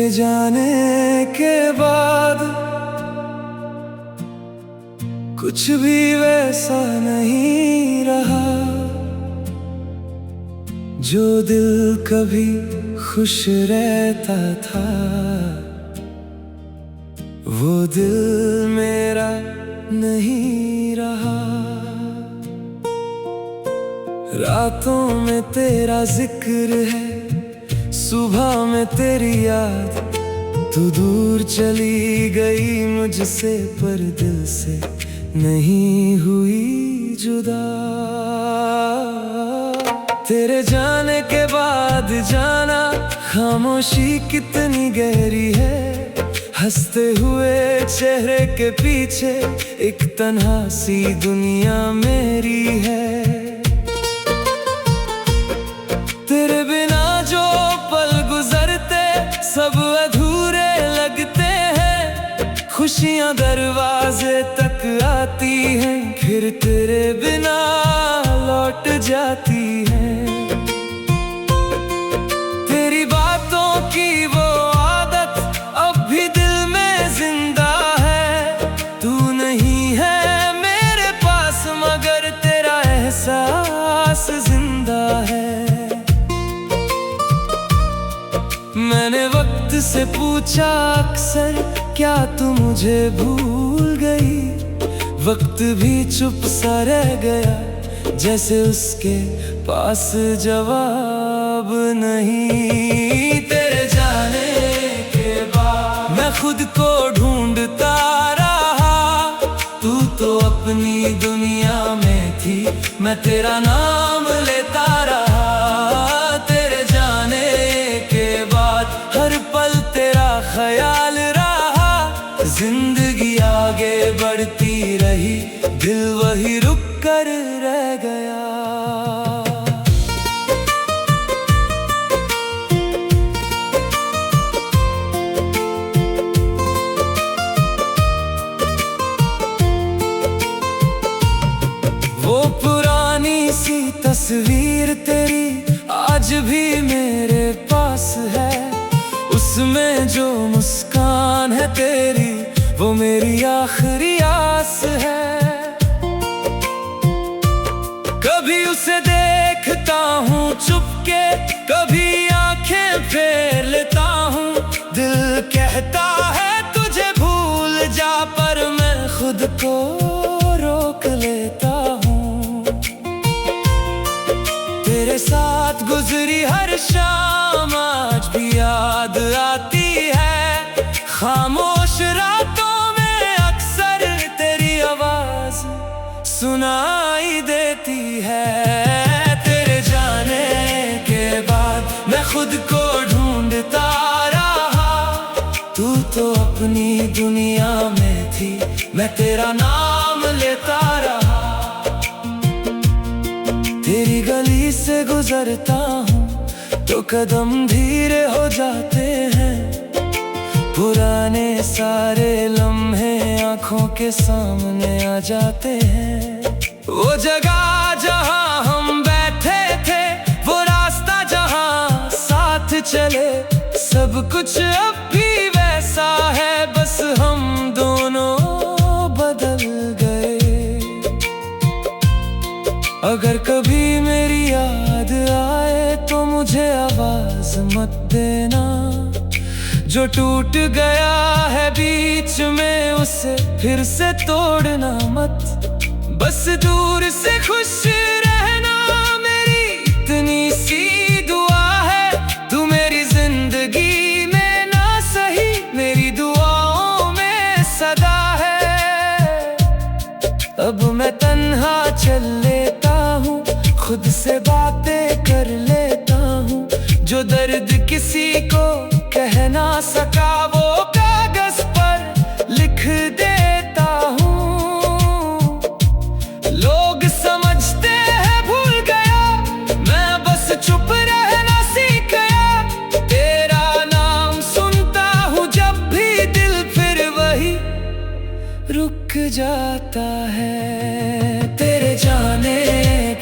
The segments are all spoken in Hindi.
तेरे जाने के बाद कुछ भी वैसा नहीं रहा। जो दिल कभी खुश रहता था वो दिल मेरा नहीं रहा। रातों में तेरा जिक्र है, सुबह में तेरी याद। तू दूर चली गई मुझसे पर दिल से नहीं हुई जुदा। तेरे जाने के बाद जाना, खामोशी कितनी गहरी है। हंसते हुए चेहरे के पीछे एक तन्हा सी दुनिया मेरी है। तेरे बिना जो पल गुजरते सब अधूरे लगते हैं। खुशियां दरवाजे तक आती हैं फिर तेरे बिना लौट जाती हैं। तेरी बातों की वो आदत अब भी दिल में जिंदा है। तू नहीं है मेरे पास मगर तेरा एहसास जिंदा है। मैंने वक्त से पूछा अक्सर, क्या तू मुझे भूल गई? वक्त भी चुप सा रह गया, जैसे उसके पास जवाब नहीं। तेरे जाने के बाद मैं खुद को ढूंढता रहा। तू तो अपनी दुनिया में थी, मैं तेरा नाम लेता रहा। तेरे जाने के बाद हर पल तेरा ख्याल रहा। जिंदगी आगे बढ़ती रही, दिल वही रुक कर रह गया। वो पुरानी सी तस्वीर तेरी आज भी मेरे पास है। उसमें जो मुस्कान है तेरी वो मेरी आखिरी आस है। कभी उसे देखता हूँ चुपके, कभी आंखें फेर लेता हूँ। दिल कहता है तुझे भूल जा, पर मैं खुद को रोक लेता हूँ। तेरे साथ गुजरी हर शाम आज भी याद आती है। खामोश रातों में अक्सर तेरी आवाज सुनाई देती है। तेरे जाने के बाद मैं खुद को ढूंढता रहा। तू तो अपनी दुनिया में थी, मैं तेरा नाम लेता रहा। तेरी गली से गुजरता हूँ तो कदम धीरे हो जाते हैं। पुराने सारे लम्हे आंखों के सामने आ जाते हैं। वो जगह जहां हम बैठे थे, वो रास्ता जहां साथ चले, सब कुछ अब भी वैसा है, बस हम दोनों बदल गए। अगर कभी मेरी याद आए तो मुझे आवाज मत देना। जो टूट गया है बीच में उसे फिर से तोड़ना मत। बस दूर से खुश रहना मेरी इतनी सी दुआ है। तू मेरी जिंदगी में ना सही, मेरी दुआओं में सदा है। अब मैं तन्हा चल लेता हूँ, खुद से बातें कर लेता हूँ। जो दर्द किसी को कह ना सका वो कागज पर लिख देता हूँ। लोग समझते हैं भूल गया, मैं बस चुप रहना सीख गया। तेरा नाम सुनता हूँ जब भी दिल फिर वही रुक जाता है। तेरे जाने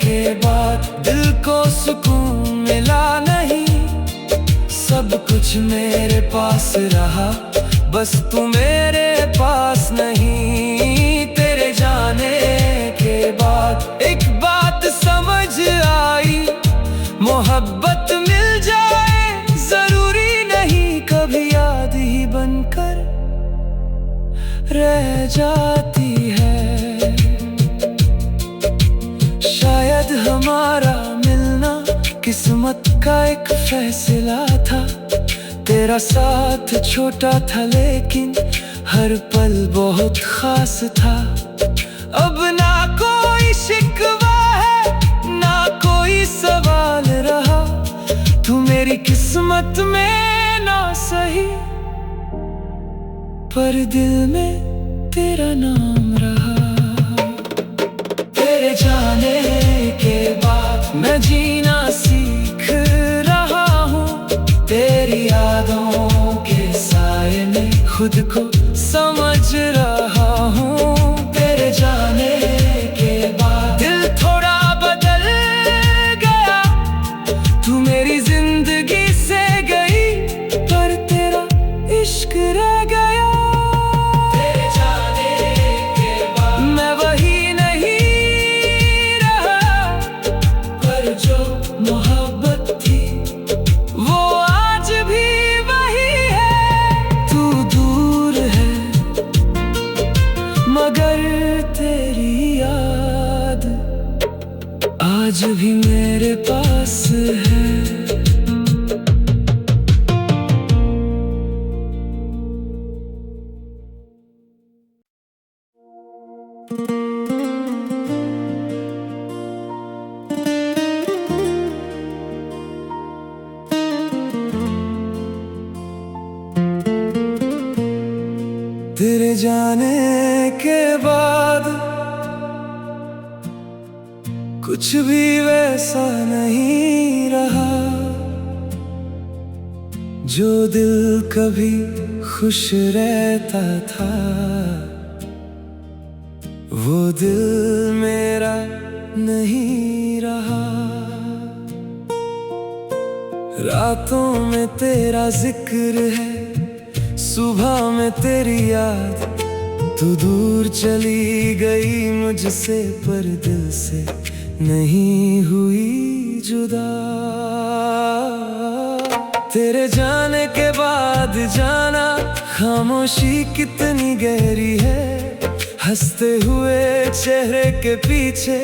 के बाद दिल को सुकून मिला नहीं, सब कुछ मेरे पास रहा, बस तू मेरे पास नहीं। तेरे जाने के बाद एक बात समझ आई, मोहब्बत मिल जाए जरूरी नहीं, कभी याद ही बनकर रह जाती है। शायद हमारा मिलना किस्मत का एक फैसला था। तेरा साथ छोटा था लेकिन हर पल बहुत खास था। अब ना कोई शिकवा है, ना कोई सवाल रहा। तू मेरी किस्मत में ना सही, पर दिल में तेरा नाम रहा। तेरे जाने के बाद मैं जीना सीख रहा हूँ, तेरी यादों के साए में खुद को समझ रहा हूँ। तेरे जाने के बाद दिल थोड़ा बदल गया, तू मेरी जिंदगी से गई, पर तेरा इश्क रह गया। तेरे जाने के बाद मैं वही नहीं रहा, पर जो मोहब्बत थी वो आज भी वही है। तू दूर है मगर तेरी याद आज भी मेरे पास है। तेरे जाने के बाद कुछ भी वैसा नहीं रहा, जो दिल कभी खुश रहता था। वो दिल मेरा नहीं रहा। रातों में तेरा जिक्र है, सुबह में तेरी याद। तू दूर चली गई मुझसे, पर दिल से नहीं हुई जुदा। तेरे जाने के बाद जाना, खामोशी कितनी गहरी है। हंसते हुए चेहरे के पीछे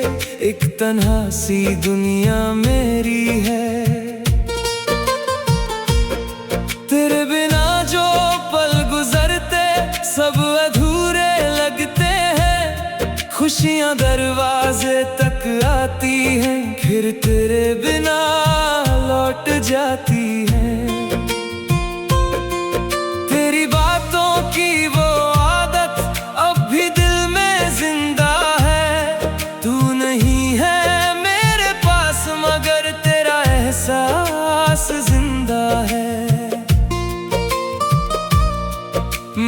एक तन्हा सी दुनिया मेरी है। तेरे बिना जो पल गुजरते सब अधूरे लगते हैं। खुशियां दरवाजे तक आती हैं, फिर तेरे बिना लौट जाती हैं। तेरी बातों की वो आदत अब भी दिल में जिंदा है। तू नहीं है मेरे पास मगर तेरा एहसास जिंदा है।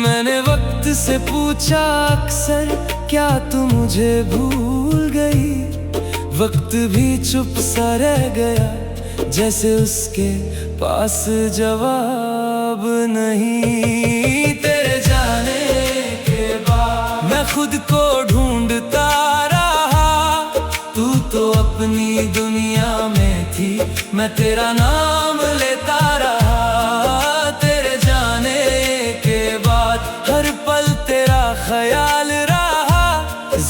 मैंने वक्त से पूछा अक्सर, क्या तू मुझे भूल गई? वक्त भी चुप सा रह गया, जैसे उसके पास जवाब नहीं। तेरे जाने के बाद मैं खुद को ढूंढता रहा। तू तो अपनी दुनिया में थी, मैं तेरा नाम लेता रहा। तेरे जाने के बाद हर पल तेरा ख्याल रहा।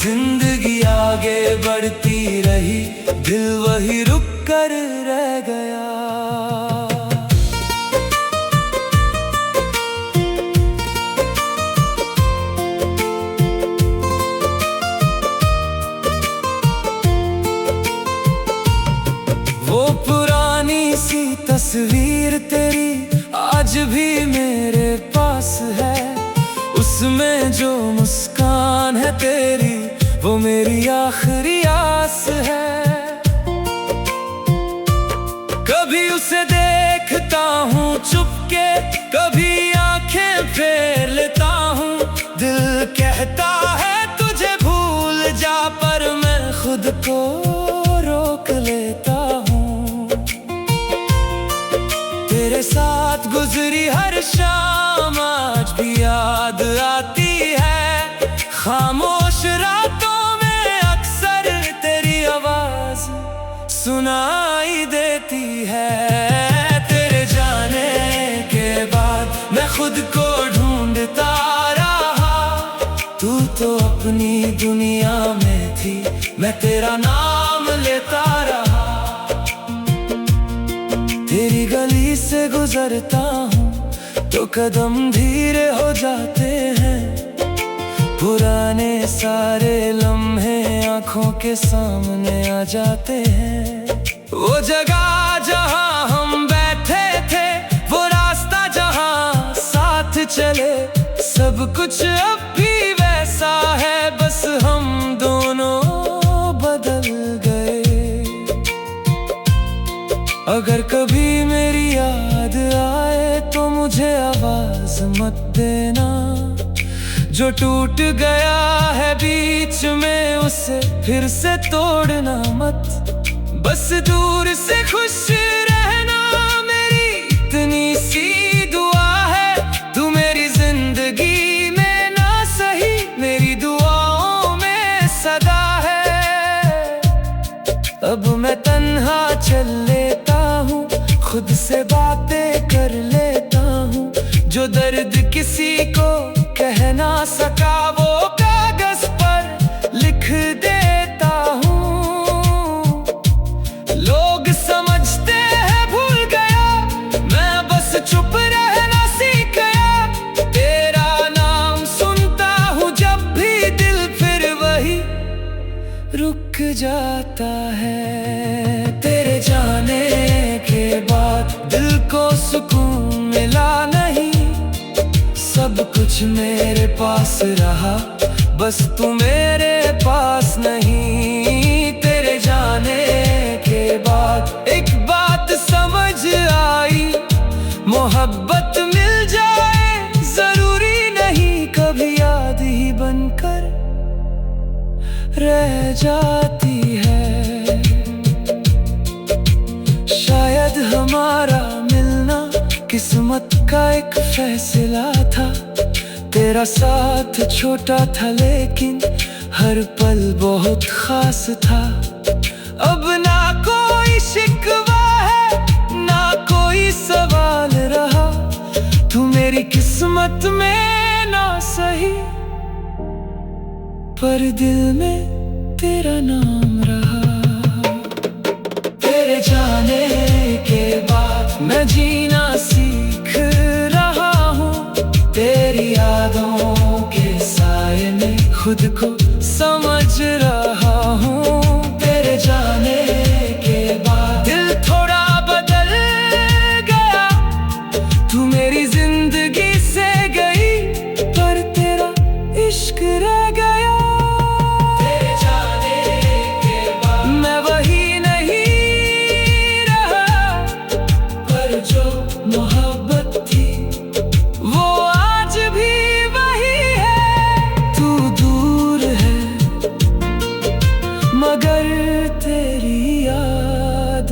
जिंदगी आगे बढ़ती रही, दिल वही रुक कर रह गया। वो पुरानी सी तेरे जाने के बाद मैं खुद को ढूंढता रहा। तू तो अपनी दुनिया में थी, मैं तेरा नाम लेता रहा। तेरी गली से गुजरता हूँ तो कदम धीरे हो जाते हैं। पुराने सारे लम्हे आंखों के सामने आ जाते हैं। वो जगह जहाँ हम बैठे थे, वो रास्ता जहाँ साथ चले, सब कुछ अब भी वैसा है, बस हम दोनों बदल गए। अगर कभी मेरी याद आए तो मुझे आवाज मत देना। जो टूट गया है बीच में उसे फिर से तोड़ना मत। बस दूर से खुश रहना मेरी इतनी सी दुआ है। तू मेरी जिंदगी में ना सही, मेरी दुआओं में सदा है। अब मैं तन्हा चल लेता हूँ, खुद से बातें कर लेता हूँ। जो दर्द किसी को कह ना सका वो कागज पर लिख देता हूँ। लोग समझते हैं भूल गया, मैं बस चुप रहना सीख गया। तेरा नाम सुनता हूँ जब भी दिल फिर वही रुक जाता है। तेरे जाने के बाद दिल को सुकून मिला नहीं। सब कुछ मेरे पास रहा, बस तू मेरे पास नहीं। तेरे जाने के बाद एक बात समझ आई, मोहब्बत मिल जाए जरूरी नहीं, कभी याद ही बनकर रह जाती है। शायद हमारा मिलना किस्मत का एक फैसला था। तेरा साथ छोटा था लेकिन हर पल बहुत खास था। अब ना कोई शिकवा है, ना कोई सवाल रहा। तू मेरी किस्मत में ना सही, पर दिल में तेरा नाम रहा। तेरे जाने के बाद मैं जीना सीख रहा हूँ। तेरी यादों के साए में खुद को समझ रहा हूँ। तेरे जाने के बाद दिल थोड़ा बदल गया। तू मेरी जिंदगी से गई पर तेरा इश्क रह गया। तेरे जाने के बाद मैं वही नहीं रहा, पर जो मोहब्बत थी वो आज भी वही है। तू दूर है मगर तेरी याद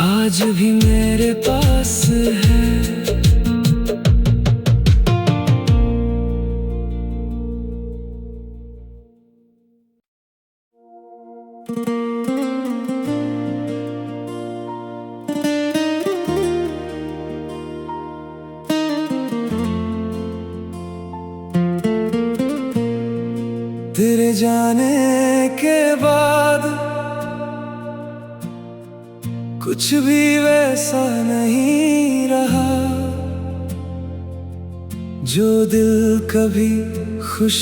आज भी मेरे पास है। तेरे जाने के बाद कुछ भी वैसा नहीं रहा। जो दिल कभी खुश